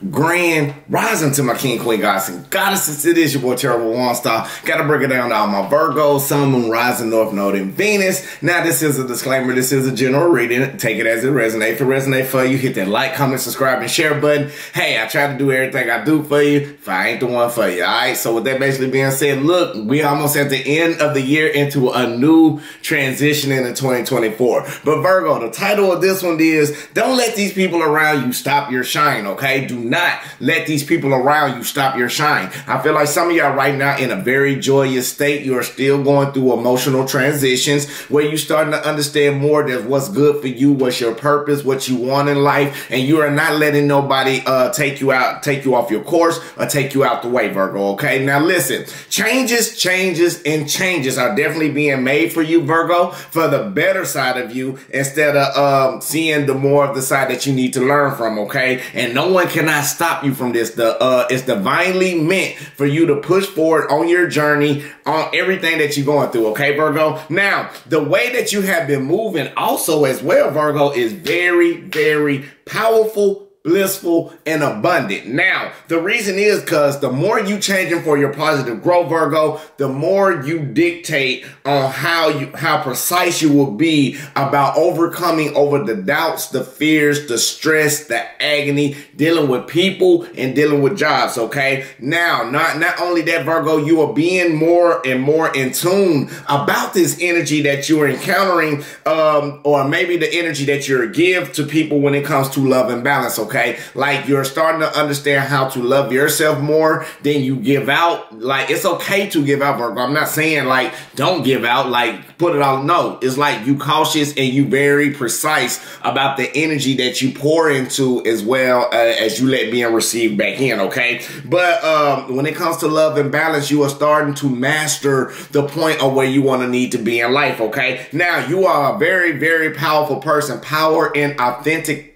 Grand rising to my king, queen, goddess, and goddesses. It is your boy, Terrible Waunstar. Gotta break it down to all my Virgo, Sun, Moon, Rising, North Node, and Venus. Now, this is a disclaimer. This is a general reading. Take it as it resonates. If it resonates for you, hit that like, comment, subscribe, and share button. Hey, I try to do everything I do for you. If I ain't the one for you, all right? So with that basically being said, look, we almost at the end of the year into a new transition into 2024. But Virgo, the title of this one is, don't let these people around you stop your shine, okay? Do not let these people around you stop your shine. I feel like some of y'all right now in a very joyous state. You are still going through emotional transitions where you're starting to understand more that what's good for you, what's your purpose, what you want in life, and you are not letting nobody take you off your course or take you out the way, Virgo, okay? Now listen, changes are definitely being made for you, Virgo, for the better side of you instead of seeing the more of the side that you need to learn from, okay? And no one cannot stop you from this. It's divinely meant for you to push forward on your journey, on everything that you're going through, okay, Virgo? Now, the way that you have been moving also as well, Virgo, is very, very powerful, blissful, and abundant. Now, the reason is because the more you changing for your positive growth, Virgo, the more you dictate on how precise you will be about overcoming over the doubts, the fears, the stress, the agony, dealing with people and dealing with jobs, okay? Now, not only that, Virgo, you are being more and more in tune about this energy that you're encountering, or maybe the energy that you're give to people when it comes to love and balance, okay? Like you're starting to understand how to love yourself more than you give out. Like it's okay to give out, Virgo. I'm not saying like don't give out, like put it all. No, it's like you cautious and you very precise about the energy that you pour into as well as you let being received back in, okay? But when it comes to love and balance, you are starting to master the point of where you want to need to be in life, okay? Now, you are a very, very powerful person. Power and authenticity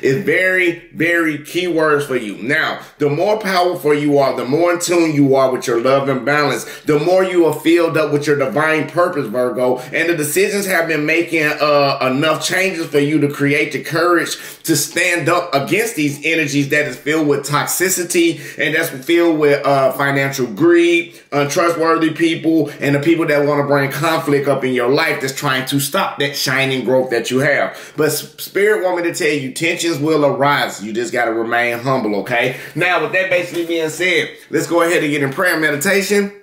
is very, very key words for you. Now, the more powerful you are, the more in tune you are with your love and balance, the more you are filled up with your divine purpose, Virgo. And the decisions have been making enough changes for you to create the courage to stand up against these energies that is filled with toxicity and that's filled with financial greed, untrustworthy people, and the people that want to bring conflict up in your life that's trying to stop that shining growth that you have. But Spirit want me to tell you, tensions will arise. You just got to remain humble, okay? Now, with that basically being said, let's go ahead and get in prayer and meditation.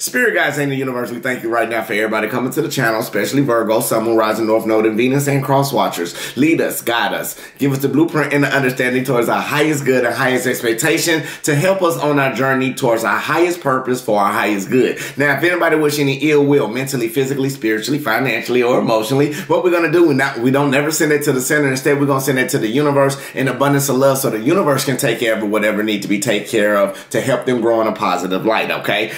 Spirit guides in the universe, we thank you right now for everybody coming to the channel, especially Virgo, Sun, Moon, Rising, North Node, and Venus, and cross watchers. Lead us, guide us, give us the blueprint and the understanding towards our highest good and highest expectation to help us on our journey towards our highest purpose for our highest good. Now, if anybody wish any ill will, mentally, physically, spiritually, financially, or emotionally, what we're going to do, we don't never send it to the center. Instead, we're going to send it to the universe in abundance of love so the universe can take care of whatever needs to be taken care of to help them grow in a positive light, okay?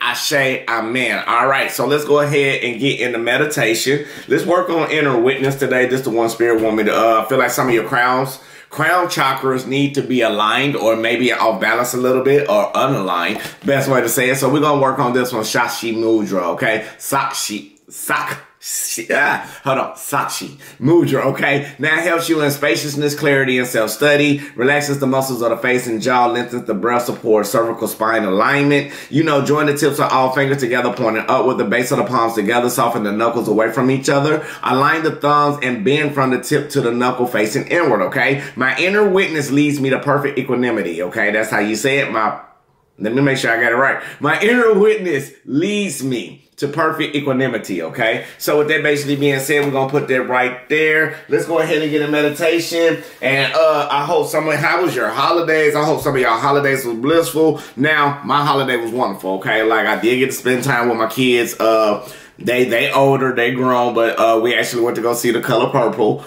Ashe, amen. All right, so let's go ahead and get into meditation. Let's work on inner witness today. This is the one Spirit want me to feel like some of your crown chakras need to be aligned or maybe off balance a little bit or unaligned. Best way to say it. So we're going to work on this one, Sakshi Mudra, okay? Sakshi Mudra, okay? Now it helps you in spaciousness, clarity, and self-study, relaxes the muscles of the face and jaw, lengthens the breast support, cervical spine alignment. You know, join the tips of all fingers together, pointing up with the base of the palms together, soften the knuckles away from each other, align the thumbs, and bend from the tip to the knuckle facing inward, okay? My inner witness leads me to perfect equanimity, okay? That's how you say it. Let me make sure I got it right. My inner witness leads me to perfect equanimity, okay? So with that basically being said, we're gonna put that right there. Let's go ahead and get a meditation. And I hope how was your holidays? I hope some of y'all holidays was blissful. Now, my holiday was wonderful, okay? Like I did get to spend time with my kids. They older, they grown, but we actually went to go see The Color Purple.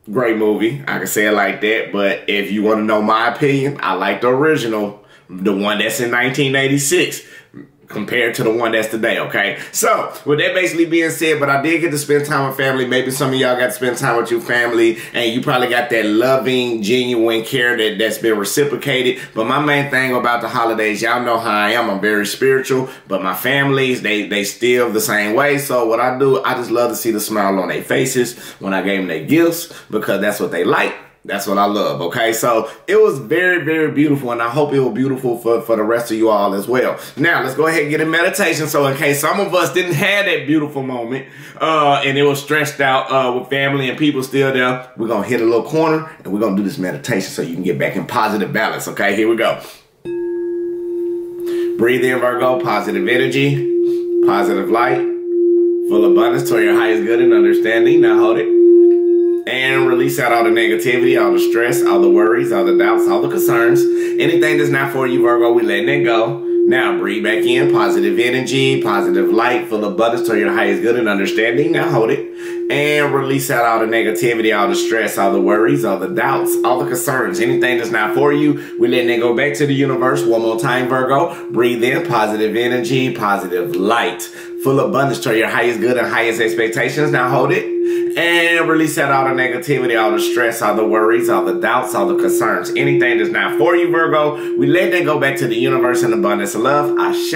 Great movie, I can say it like that. But if you want to know my opinion, I like the original, the one that's in 1986. compared to the one that's today, okay? So, with that basically being said, but I did get to spend time with family. Maybe some of y'all got to spend time with your family, and you probably got that loving, genuine care that's been reciprocated. But my main thing about the holidays, y'all know how I am. I'm very spiritual, but my families, they still the same way. So what I do, I just love to see the smile on their faces when I gave them their gifts, because that's what they like. That's what I love, okay? So it was very, very beautiful, and I hope it was beautiful for the rest of you all as well. Now, let's go ahead and get in meditation. So in case some of us didn't have that beautiful moment, and it was stressed out with family and people still there, we're going to hit a little corner, and we're going to do this meditation so you can get back in positive balance, okay? Here we go. Breathe in, Virgo, positive energy, positive light, full abundance toward your highest good and understanding. Now hold it. And release out all the negativity, all the stress, all the worries, all the doubts, all the concerns. Anything that's not for you, Virgo, we letting it go. Now breathe back in, positive energy, positive light, full of abundance to your highest good and understanding. Now hold it. And release out all the negativity, all the stress, all the worries, all the doubts, all the concerns. Anything that's not for you, we letting it go back to the universe. One more time, Virgo. Breathe in, positive energy, positive light, full of abundance to your highest good and highest expectations. Now hold it. And release out all the negativity, all the stress, all the worries, all the doubts, all the concerns. Anything that's not for you, Virgo, we let that go back to the universe in abundance of love. Ashe,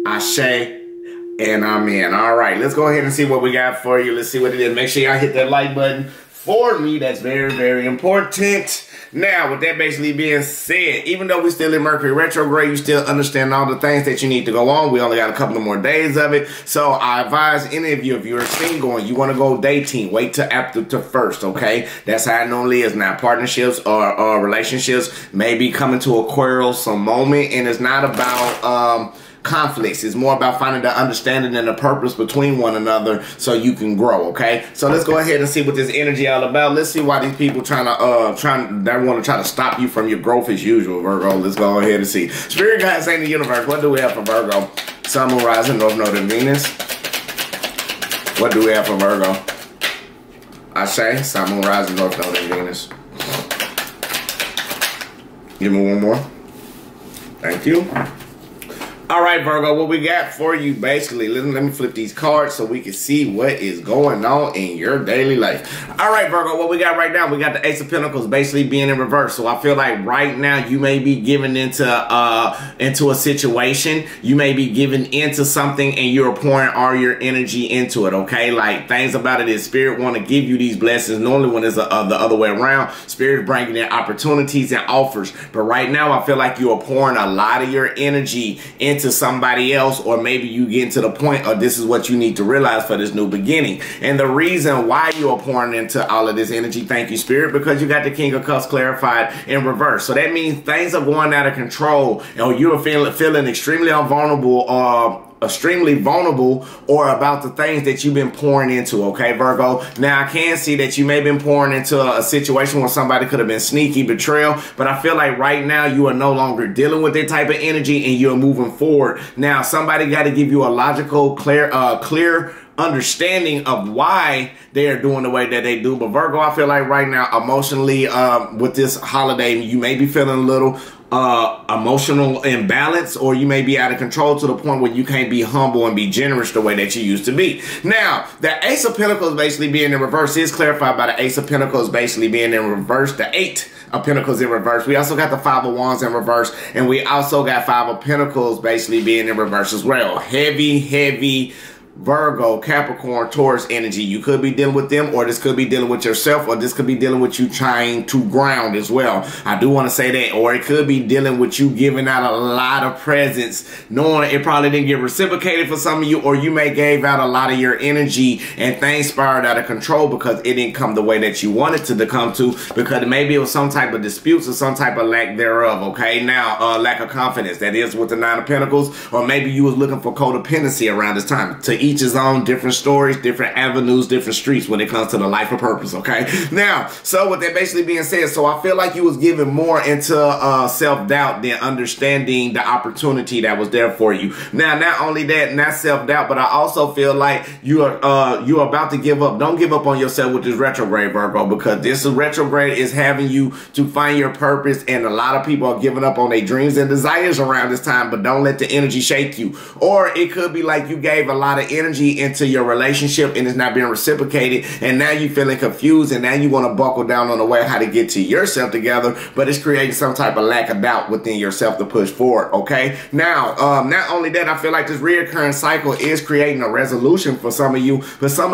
ashe, and amen. All right, let's go ahead and see what we got for you. Let's see what it is. Make sure y'all hit that like button for me. That's very, very important. Now, with that basically being said, even though we're still in Mercury retrograde, you still understand all the things that you need to go on. We only got a couple of more days of it. So I advise any of you, if you're single and you want to go dating, wait till after the first, okay? That's how it normally is now. Partnerships or relationships may be coming to a quarrelsome moment, and it's not about conflicts. It's more about finding the understanding and the purpose between one another so you can grow, okay? So let's go ahead and see what this energy all about. Let's see why these people they want to try to stop you from your growth as usual, Virgo. Let's go ahead and see. Spirit guides in the universe. What do we have for Virgo? Sun, Moon, Rising, North Node, and Venus. What do we have for Virgo? Ashe, Sun, Moon, Rising, North Node, and Venus. Give me one more. Thank you. All right, Virgo, what we got for you, basically, let me flip these cards so we can see what is going on in your daily life. All right, Virgo, what we got right now, we got the Ace of Pentacles basically being in reverse. So I feel like right now you may be giving into a situation. You may be giving into something and you're pouring all your energy into it, okay? Like, things about it is Spirit want to give you these blessings. Normally when it's the other way around, Spirit bringing in opportunities and offers. But right now I feel like you are pouring a lot of your energy into somebody else, or maybe you get to the point of this is what you need to realize for this new beginning. And the reason why you are pouring into all of this energy, thank you, Spirit, because you got the King of Cups clarified in reverse. So that means things are going out of control, or you're feeling extremely vulnerable or about the things that you've been pouring into, okay, Virgo? Now, I can see that you may have been pouring into a situation where somebody could have been sneaky, betrayal, but I feel like right now you are no longer dealing with that type of energy and you're moving forward. Now, somebody got to give you a logical, clear understanding of why they are doing the way that they do. But Virgo, I feel like right now, emotionally, with this holiday, you may be feeling a little emotional imbalance, or you may be out of control to the point where you can't be humble and be generous the way that you used to be. Now, the Ace of Pentacles basically being in reverse is clarified by the Ace of Pentacles basically being in reverse, the Eight of Pentacles in reverse. We also got the Five of Wands in reverse, and we also got Five of Pentacles basically being in reverse as well. Heavy Virgo, Capricorn, Taurus energy. You could be dealing with them, or this could be dealing with yourself, or this could be dealing with you trying to ground as well. I do want to say that. Or it could be dealing with you giving out a lot of presents, knowing it probably didn't get reciprocated for some of you, or you may gave out a lot of your energy and things spiraled out of control because it didn't come the way that you wanted to come to, because maybe it was some type of disputes or some type of lack thereof, okay? Now, lack of confidence, that is with the Nine of Pentacles, or maybe you was looking for codependency around this time to each his own, different stories, different avenues, different streets when it comes to the life of purpose, okay? Now, so with that basically being said, so I feel like you was giving more into self-doubt than understanding the opportunity that was there for you. Now, not only that, not self-doubt, but I also feel like you're about to give up. Don't give up on yourself with this retrograde, Virgo, because this retrograde is having you to find your purpose, and a lot of people are giving up on their dreams and desires around this time, but don't let the energy shake you. Or it could be like you gave a lot of energy into your relationship and it's not being reciprocated, and now you're feeling confused, and now you want to buckle down on the way how to get to yourself together, but it's creating some type of lack of doubt within yourself to push forward, okay? Now, not only that, I feel like this reoccurring cycle is creating a resolution for some of you, but some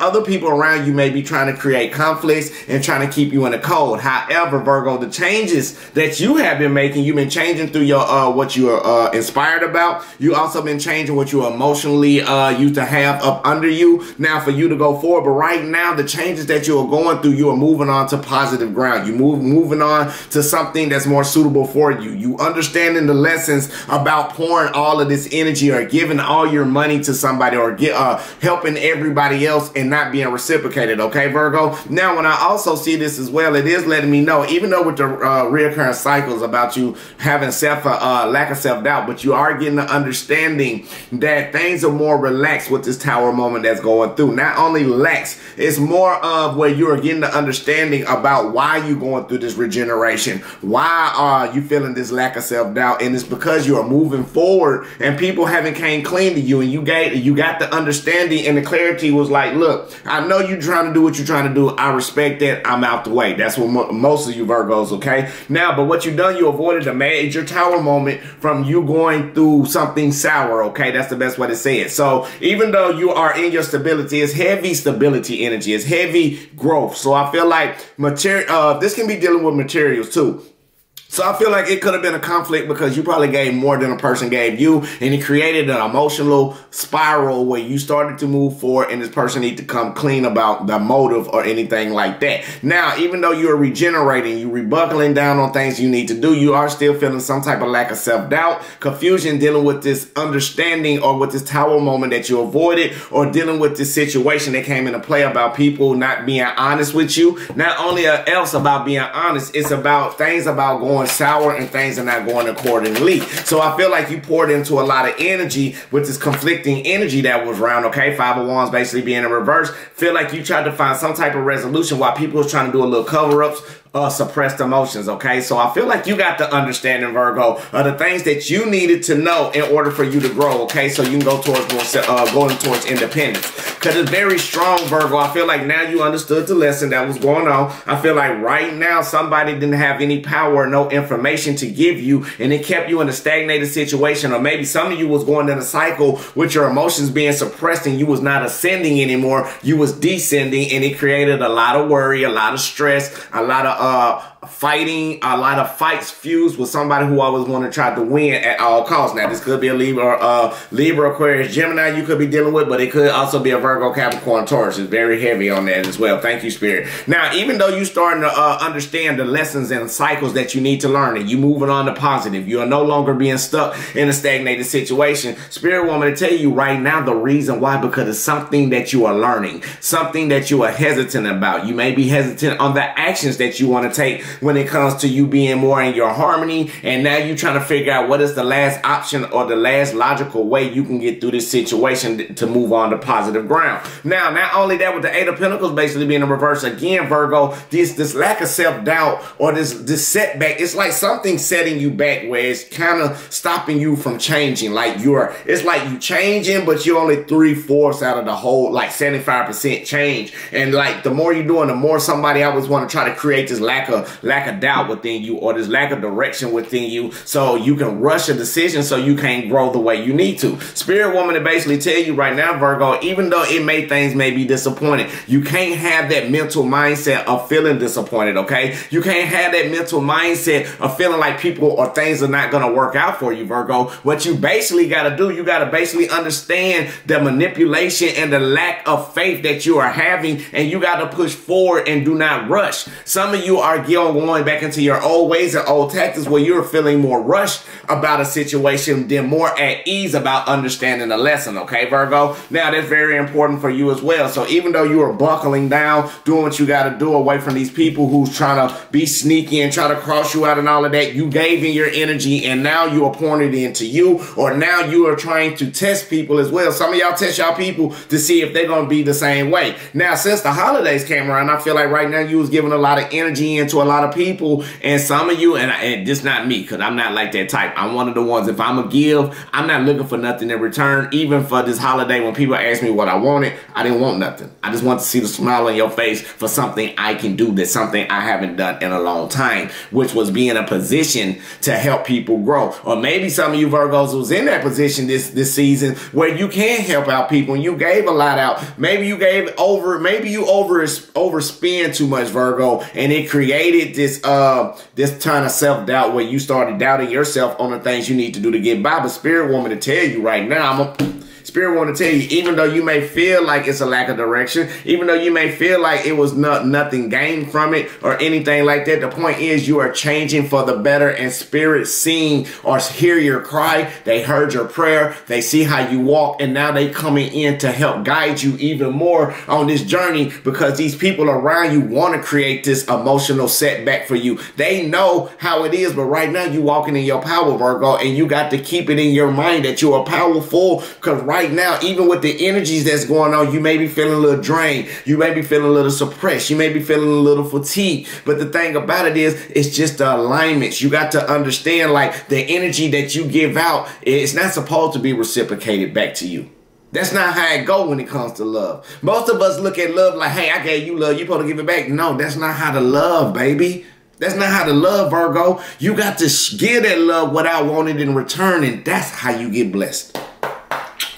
other people around you may be trying to create conflicts and trying to keep you in the cold. However, Virgo, the changes that you have been making, you've been changing through your what you are inspired about. You also been changing what you emotionally used to have up under you now for you to go forward. But right now, the changes that you are going through, you are moving on to positive ground. You moving on to something that's more suitable for you. You understanding the lessons about pouring all of this energy or giving all your money to somebody or helping everybody else and not being reciprocated, okay, Virgo? Now, when I also see this as well, it is letting me know, even though with the reoccurring cycles about you having lack of self-doubt, but you are getting the understanding that things are more relaxed with this tower moment that's going through. Not only relaxed, it's more of where you are getting the understanding about why you're going through this regeneration. Why are you feeling this lack of self-doubt? And it's because you are moving forward and people haven't came clean to you, and you got the understanding, and the clarity was like, look, I know you're trying to do what you're trying to do. I respect that. I'm out the way. That's what most of you Virgos, okay? Now, but what you done, you avoided a major tower moment from you going through something sour, okay? That's the best way to say it. So even though you are in your stability, it's heavy stability energy. It's heavy growth. So I feel like this can be dealing with materials too. So I feel like it could have been a conflict because you probably gave more than a person gave you, and it created an emotional spiral where you started to move forward and this person need to come clean about the motive or anything like that. Now, even though you're regenerating, you're rebuckling down on things you need to do, you are still feeling some type of lack of self-doubt, confusion, dealing with this understanding or with this tower moment that you avoided, or dealing with this situation that came into play about people not being honest with you. Not only else about being honest, it's about things about going sour and things are not going accordingly. So I feel like you poured into a lot of energy with this conflicting energy that was around, okay? Five of Wands basically being in reverse. Feel like you tried to find some type of resolution while people was trying to do a little cover-ups, suppressed emotions, okay? So I feel like you got the understanding, Virgo, of the things that you needed to know in order for you to grow, okay? So you can go towards more, going towards independence. Because it's very strong, Virgo. I feel like now you understood the lesson that was going on. I feel like right now somebody didn't have any power or no information to give you, and it kept you in a stagnated situation, or maybe some of you was going in a cycle with your emotions being suppressed and you was not ascending anymore. You was descending, and it created a lot of worry, a lot of stress, a lot of fighting, a lot of fights fused with somebody who always want to try to win at all costs. Now, this could be a Libra, Aquarius, Gemini you could be dealing with, but it could also be a Virgo, Capricorn, Taurus. It's very heavy on that as well. Thank you, Spirit. Now, even though you're starting to understand the lessons and cycles that you need to learn, and you moving on to positive, you are no longer being stuck in a stagnated situation. Spirit want me to tell you right now the reason why, because it's something that you are learning, something that you are hesitant about. You may be hesitant on the actions that you want to take when it comes to you being more in your harmony, and now you're trying to figure out what is the last option or the last logical way you can get through this situation to move on to positive ground. Now, not only that, with the Eight of Pentacles basically being in reverse again, Virgo, this lack of self-doubt or this setback, it's like something setting you back where it's kind of stopping you from changing. Like it's like you changing, but you're only 3/4 out of the whole, like 75% change. And like the more you're doing, the more somebody always want to try to create this lack of doubt within you, or this lack of direction within you, so you can rush a decision so you can't grow the way you need to. Spirit woman to basically tell you right now, Virgo, even though things may be disappointed, you can't have that mental mindset of feeling disappointed, okay? You can't have that mental mindset of feeling like people or things are not going to work out for you, Virgo. What you basically got to do, you got to basically understand the manipulation and the lack of faith that you are having, and you got to push forward and do not rush. Some of you you are going back into your old ways and old tactics where you're feeling more rushed about a situation than more at ease about understanding the lesson, okay, Virgo? Now, that's very important for you as well. So even though you are buckling down, doing what you got to do away from these people who's trying to be sneaky and try to cross you out and all of that, you gave in your energy and now you are pouring it into you, or now you are trying to test people as well. Some of y'all test y'all people to see if they're going to be the same way. Now, since the holidays came around, I feel like right now you was giving a lot of energy into a lot of people, and some of you, and this not me, because I'm not like that type. I'm one of the ones, if I'm a give, I'm not looking for nothing in return. Even for this holiday, when people ask me what I wanted, I didn't want nothing. I just want to see the smile on your face for something I can do, that's something I haven't done in a long time, which was be in a position to help people grow. Or maybe some of you Virgos was in that position this season where you can help out people and you gave a lot out. Maybe you gave over, maybe you overspend too much, Virgo, and it created this kind of self-doubt where you started doubting yourself on the things you need to do to get by. But Spirit want me to tell you right now, Spirit want to tell you, even though you may feel like it's a lack of direction, even though you may feel like it was nothing gained from it or anything like that, the point is you are changing for the better, and Spirit seeing or hear your cry. They heard your prayer. They see how you walk, and now they coming in to help guide you even more on this journey, because these people around you want to create this emotional setback for you. They know how it is, but right now you walking in your power, Virgo, and you got to keep it in your mind that you are powerful, because right now, even with the energies that's going on, you may be feeling a little drained. You may be feeling a little suppressed. You may be feeling a little fatigued. But the thing about it is, it's just the alignments. You got to understand, like, the energy that you give out, it's not supposed to be reciprocated back to you. That's not how it go when it comes to love. Most of us look at love like, hey, I gave you love, you supposed to give it back. No, that's not how to love, baby. That's not how to love, Virgo. You got to give that love without wanting it in return, and that's how you get blessed.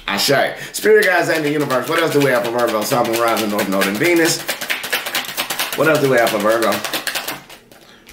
I shy. Spirit guides and the universe. What else do we have for Virgo? Sun, Moon, Rising, North Node, and Venus. What else do we have for Virgo?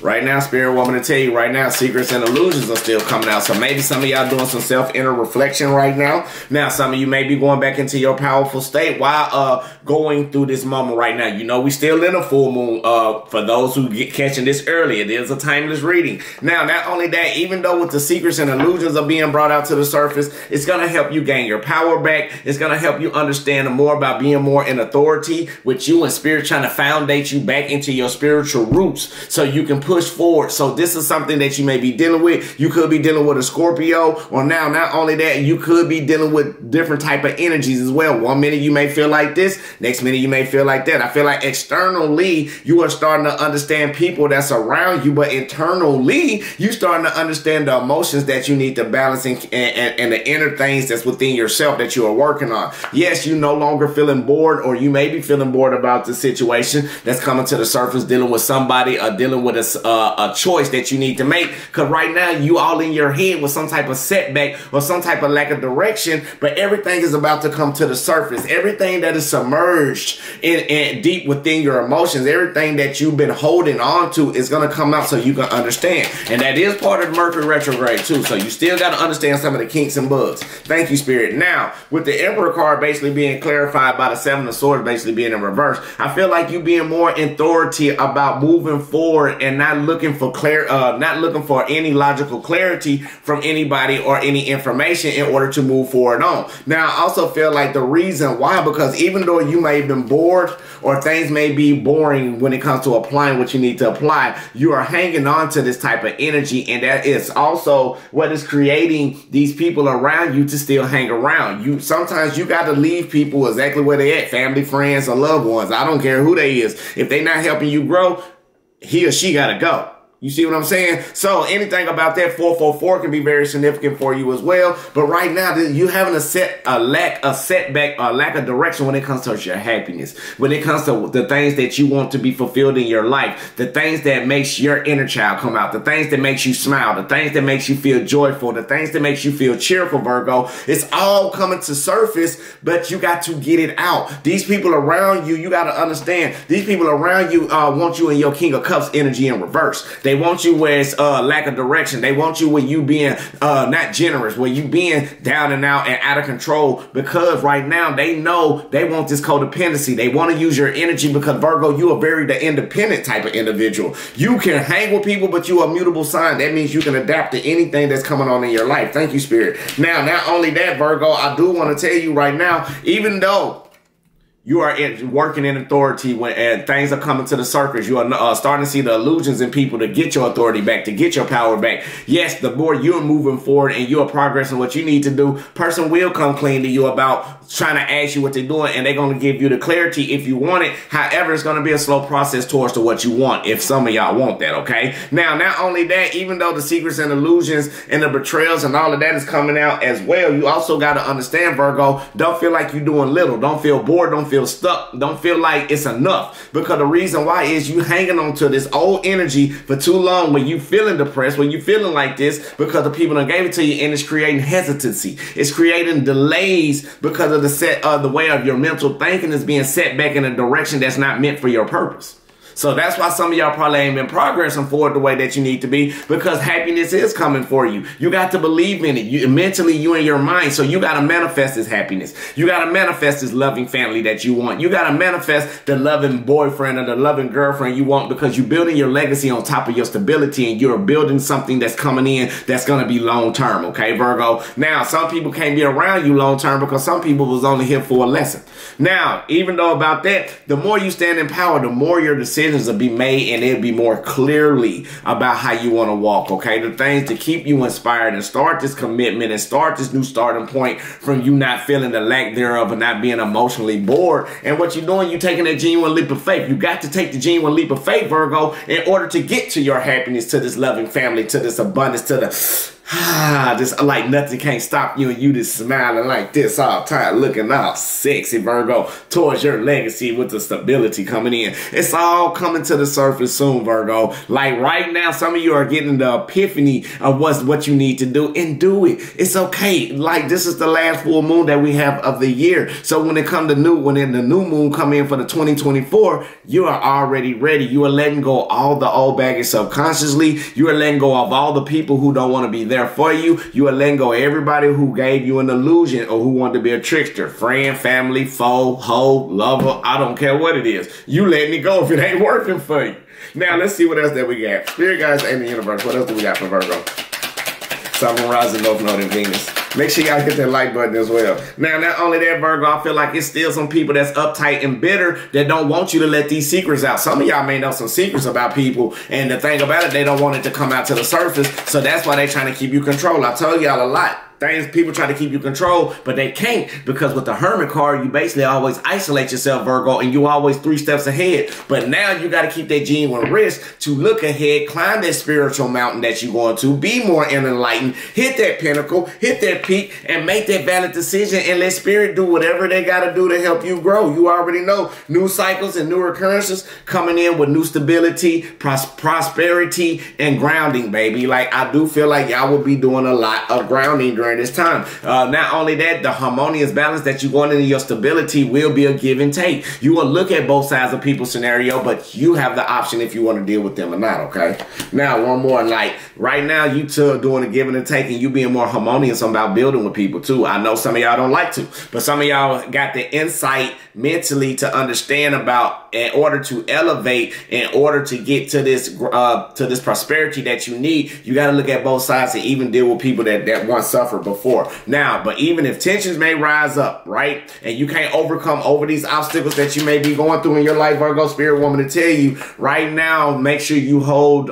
Right now, Spirit want me to tell you right now, secrets and illusions are still coming out. So maybe some of y'all doing some self-inner reflection right now. Now, some of you may be going back into your powerful state while going through this moment right now. You know, we still in a full moon. For those who catching this early, it is a timeless reading. Now, not only that, even though with the secrets and illusions are being brought out to the surface, it's going to help you gain your power back. It's going to help you understand more about being more in authority with you and Spirit trying to foundate you back into your spiritual roots so you can push forward. So this is something that you may be dealing with. You could be dealing with a Scorpio, or now not only that, you could be dealing with different type of energies as well. One minute you may feel like this, next minute you may feel like that. I feel like externally you are starting to understand people that's around you, but internally you starting to understand the emotions that you need to balance and the inner things that's within yourself that you are working on. Yes, you no longer feeling bored, or you may be feeling bored about the situation that's coming to the surface, dealing with somebody or dealing with a choice that you need to make, because right now you all in your head with some type of setback or some type of lack of direction, but everything is about to come to the surface. Everything that is submerged in deep within your emotions, everything that you've been holding on to is going to come out so you can understand. And that is part of Mercury retrograde too, so you still got to understand some of the kinks and bugs. Thank you, Spirit. Now, with the Emperor card basically being clarified by the Seven of Swords basically being in reverse, I feel like you being more in authority about moving forward and not looking for any logical clarity from anybody or any information in order to move forward on. Now, I also feel like the reason why, because even though you may have been bored or things may be boring when it comes to applying what you need to apply, you are hanging on to this type of energy, and that is also what is creating these people around you to still hang around. Sometimes you got to leave people exactly where they at, family, friends, or loved ones. I don't care who they is. If they not helping you grow, he or she got to go. You see what I'm saying? So anything about that 444 can be very significant for you as well. But right now, you having a lack of direction when it comes to your happiness, when it comes to the things that you want to be fulfilled in your life, the things that makes your inner child come out, the things that makes you smile, the things that makes you feel joyful, the things that makes you feel cheerful, Virgo. It's all coming to surface, but you got to get it out. These people around you, you got to understand, these people around you want you in your King of Cups energy in reverse. They want you where it's lack of direction. They want you where you being not generous, where you being down and out and out of control, because right now they know they want this codependency. They want to use your energy because, Virgo, you are very the independent type of individual. You can hang with people, but you are a mutable sign. That means you can adapt to anything that's coming on in your life. Thank you, Spirit. Now, not only that, Virgo, I do want to tell you right now, even though you are working in authority and things are coming to the surface, you are starting to see the illusions in people to get your authority back, to get your power back. Yes, the more you're moving forward and you're progressing what you need to do, person will come clean to you about trying to ask you what they're doing, and they're going to give you the clarity if you want it. However, it's going to be a slow process towards to what you want, if some of y'all want that, okay? Now, not only that, even though the secrets and illusions and the betrayals and all of that is coming out as well, you also got to understand, Virgo, don't feel like you're doing little. Don't feel bored. Don't feel stuck. Don't feel like it's enough, because the reason why is you hanging on to this old energy for too long, when you feeling depressed, when you feeling like this, because the people that gave it to you, and it's creating hesitancy. It's creating delays because of the way of your mental thinking is being set back in a direction that's not meant for your purpose. So that's why some of y'all probably ain't been progressing forward the way that you need to be, because happiness is coming for you. You got to believe in it. Mentally, you in your mind. So you got to manifest this happiness. You got to manifest this loving family that you want. You got to manifest the loving boyfriend or the loving girlfriend you want, because you're building your legacy on top of your stability, and you're building something that's coming in that's going to be long term. Okay, Virgo. Now, some people can't be around you long term because some people was only here for a lesson. Now, even though about that, the more you stand in power, the more your decisions will be made, and it'll be more clearly about how you want to walk, okay? The things to keep you inspired and start this commitment and start this new starting point from you not feeling the lack thereof and not being emotionally bored. And what you're doing, you're taking that genuine leap of faith. You got to take the genuine leap of faith, Virgo, in order to get to your happiness, to this loving family, to this abundance, to the just like nothing can't stop you, and you just smiling like this all the time, looking all sexy, Virgo, towards your legacy with the stability coming in. It's all coming to the surface soon, Virgo. Like right now, some of you are getting the epiphany of what you need to do, and do it. It's okay. Like this is the last full moon that we have of the year. So when it comes to when the new moon come in for the 2024, you are already ready. You are letting go all the old baggage subconsciously. You are letting go of all the people who don't want to be there for you. You are letting go of everybody who gave you an illusion or who wanted to be a trickster, friend, family, foe, hoe, lover. I don't care what it is. You letting it go if it ain't working for you. Now let's see what else that we got. Spirit guys in the universe, what else do we got for Virgo? Sun, rising, North Node, and Venus. Make sure y'all hit that like button as well. Now, not only that, Virgo, I feel like it's still some people that's uptight and bitter that don't want you to let these secrets out. Some of y'all may know some secrets about people, and the thing about it, they don't want it to come out to the surface. So that's why they're trying to keep you controlled. I told y'all a lot. Things people try to keep you controlled, but they can't, because with the Hermit card, you basically always isolate yourself, Virgo, and you always 3 steps ahead. But now you got to keep that genuine risk to look ahead, climb that spiritual mountain that you're going to, be more enlightened, hit that pinnacle, hit that peak, and make that valid decision, and let spirit do whatever they got to do to help you grow. You already know new cycles and new occurrences coming in with new stability, prosperity, and grounding, baby. Like, I do feel like y'all will be doing a lot of grounding during this time. Not only that, the harmonious balance that you're going into your stability will be a give and take. You will look at both sides of people's scenario, but you have the option if you want to deal with them or not, okay? Now, one more, like right now, you two doing a giving and taking, you being more harmonious about building with people too. I know some of y'all don't like to, but some of y'all got the insight mentally to understand about, in order to elevate, in order to get to this prosperity that you need, you got to look at both sides and even deal with people that once suffered before. Now, but even if tensions may rise up, right, and you can't overcome over these obstacles that you may be going through in your life, Virgo, spirit woman to tell you right now, make sure you hold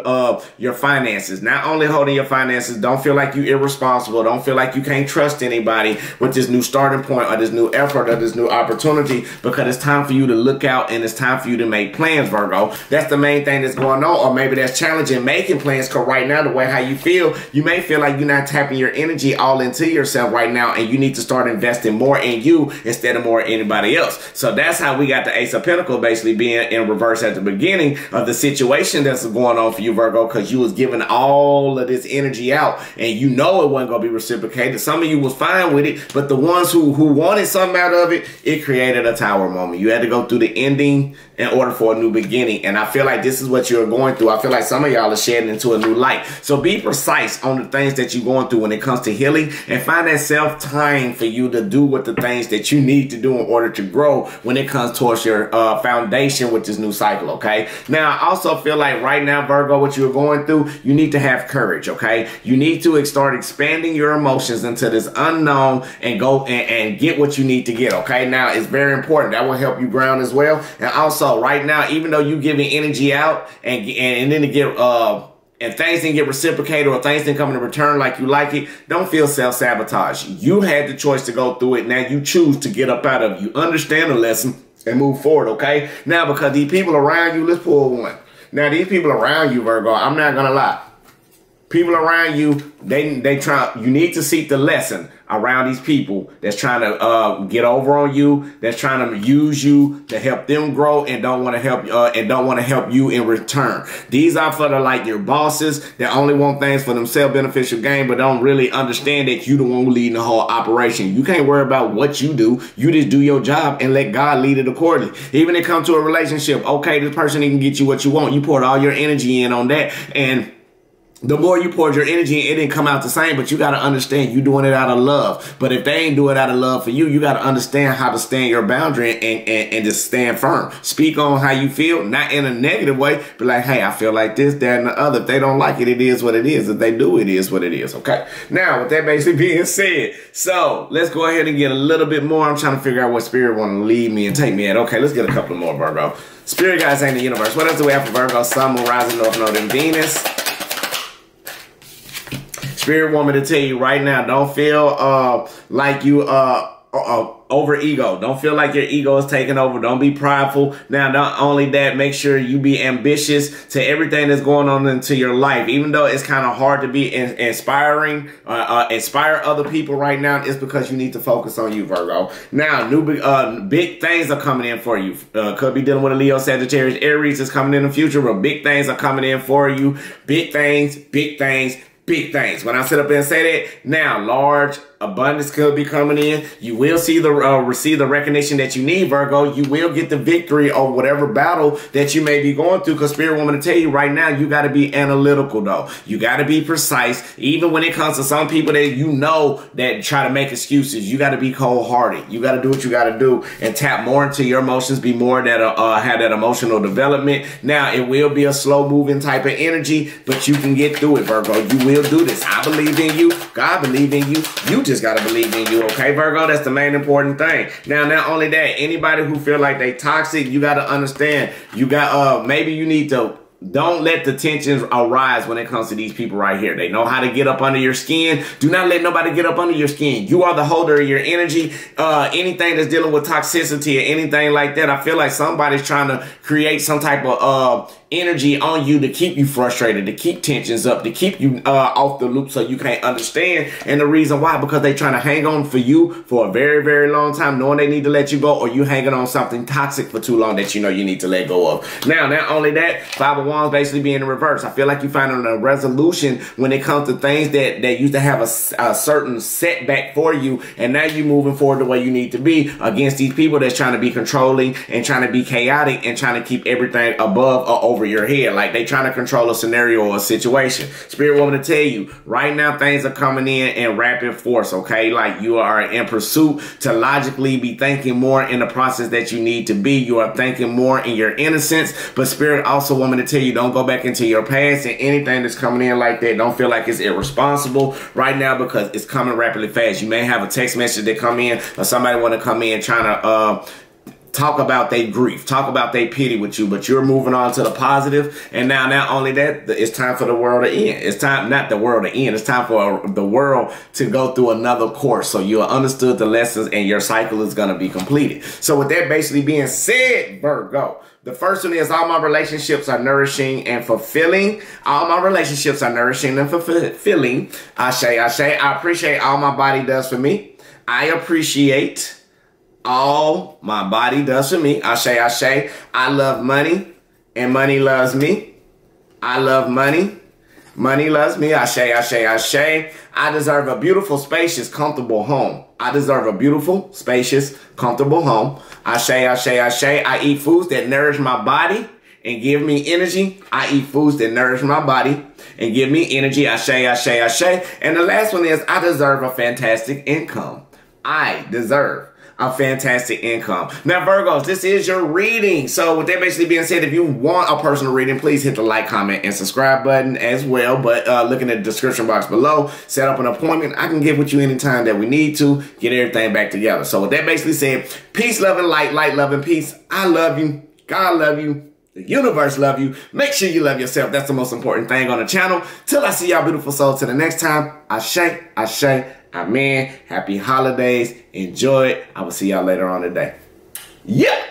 your finances. Not only holding your finances, don't feel like you irresponsible. Don't feel like you can't trust anybody with this new starting point or this new effort or this new opportunity, because it's time for you to look out and it's time for you to make plans, Virgo. That's the main thing that's going on. Or maybe that's challenging making plans, because right now, the way how you feel, you may feel like you're not tapping your energy all all into yourself right now, and you need to start investing more in you instead of more anybody else. So that's how we got the Ace of Pentacles basically being in reverse at the beginning of the situation that's going on for you, Virgo, because you was giving all of this energy out and you know it wasn't going to be reciprocated. Some of you was fine with it, but the ones who wanted something out of it, it created a tower moment. You had to go through the ending in order for a new beginning. And I feel like this is what you're going through. I feel like some of y'all are shedding into a new light. So be precise on the things that you're going through when it comes to healing, and find that self-time for you to do what the things that you need to do in order to grow when it comes towards your foundation with this new cycle, okay? Now, I also feel like right now, Virgo, what you're going through, you need to have courage, okay? You need to start expanding your emotions into this unknown and go and get what you need to get, okay? Now, it's very important. That will help you ground as well. And also, right now, even though you're giving energy out and then to get and things didn't get reciprocated or things didn't come in return like you like it, don't feel self-sabotage. You had the choice to go through it. Now you choose to get up out of it. You understand the lesson and move forward, okay? Now, because these people around you, let's pull one. Now, these people around you, Virgo, I'm not going to lie. People around you, they try. You need to seek the lesson around these people that's trying to get over on you, that's trying to use you to help them grow and don't want to help you in return. These are for the like your bosses that only want things for themselves beneficial gain, but don't really understand that you the one who leading the whole operation. You can't worry about what you do. You just do your job and let God lead it accordingly. Even when it comes to a relationship, okay, this person can get you what you want. You poured all your energy in on that, and the more you poured your energy in, it didn't come out the same, but you got to understand you doing it out of love. But if they ain't doing it out of love for you, you got to understand how to stand your boundary and just stand firm. Speak on how you feel, not in a negative way, but like, hey, I feel like this, that, and the other. If they don't like it, it is what it is. If they do, it is what it is, okay? Now, with that basically being said, so let's go ahead and get a little bit more. I'm trying to figure out what spirit want to lead me and take me at. Okay, let's get a couple more, Virgo. Spirit guides ain't the universe. What else do we have for Virgo? Sun, Moon, Rising, North Node, and Venus. Spirit want me to tell you right now, don't feel like you over ego. Don't feel like your ego is taking over. Don't be prideful. Now, not only that, make sure you be ambitious to everything that's going on into your life. Even though it's kind of hard to be inspiring, inspire other people right now, it's because you need to focus on you, Virgo. Now, big things are coming in for you. Could be dealing with a Leo, Sagittarius, Aries is coming in the future, but big things are coming in for you. Big things, big things. Big things. When I sit up there and say that, now large abundance could be coming in. You will see receive the recognition that you need, Virgo. You will get the victory over whatever battle that you may be going through. Because Spirit want me to tell you right now, you got to be analytical though. You got to be precise. Even when it comes to some people that you know that try to make excuses, you got to be cold-hearted. You got to do what you got to do and tap more into your emotions. Be more that have that emotional development. Now it will be a slow-moving type of energy, but you can get through it, Virgo. You will do this. I believe in you. God believe in you. You just got to believe in you, okay, Virgo? That's the main important thing. Now, not only that, anybody who feel like they toxic, you got to understand, you got, maybe you need to, don't let the tensions arise when it comes to these people right here. They know how to get up under your skin. Do not let nobody get up under your skin. You are the holder of your energy. Anything that's dealing with toxicity or anything like that, I feel like somebody's trying to create some type of energy on you to keep you frustrated, to keep tensions up, to keep you off the loop so you can't understand. And the reason why, because they trying to hang on for you for a very, very long time, knowing they need to let you go, or you hanging on something toxic for too long that you know you need to let go of. Now, not only that, Five of Wands basically being in reverse. I feel like you finding a resolution when it comes to things that used to have a certain setback for you, and now you moving forward the way you need to be against these people that's trying to be controlling and trying to be chaotic and trying to keep everything above or over your head, like they trying to control a scenario or a situation. Spirit want me to tell you right now, things are coming in rapid force, okay? Like you are in pursuit to logically be thinking more in the process that you need to be. You are thinking more in your innocence, but Spirit also want me to tell you, don't go back into your past, and anything that's coming in like that, don't feel like it's irresponsible right now because it's coming rapidly fast. You may have a text message that come in, or somebody want to come in trying to talk about their grief, talk about their pity with you, but you're moving on to the positive. And now, not only that, it's time for the world to end. It's time, not the world to end, it's time for the world to go through another course. So you understood the lessons and your cycle is going to be completed. So with that basically being said, Virgo, The first one is all my relationships are nourishing and fulfilling. All my relationships are nourishing and fulfilling. Ashe, ashe. I appreciate all my body does for me. I appreciate all my body does for me. Ashe, ashe. I love money and money loves me. I love money. Money loves me. Ashe, ashe, ashe. I deserve a beautiful, spacious, comfortable home. I deserve a beautiful, spacious, comfortable home. Ashe, ashe, ashe. I eat foods that nourish my body and give me energy. I eat foods that nourish my body and give me energy. Ashe, ashe, ashe. And the last one is I deserve a fantastic income. I deserve a fantastic income. Now, Virgos, this is your reading. So with that basically being said, if you want a personal reading, please hit the like, comment, and subscribe button as well. But look in the description box below, set up an appointment. I can get with you anytime that we need to get everything back together. So with that basically said, peace, love, and light, love, and peace. I love you. God love you. The universe love you. Make sure you love yourself. That's the most important thing on the channel. Till I see y'all beautiful souls. Till the next time, ashe, ashe, amen. Happy holidays. Enjoy it. I will see y'all later on today. Yeah.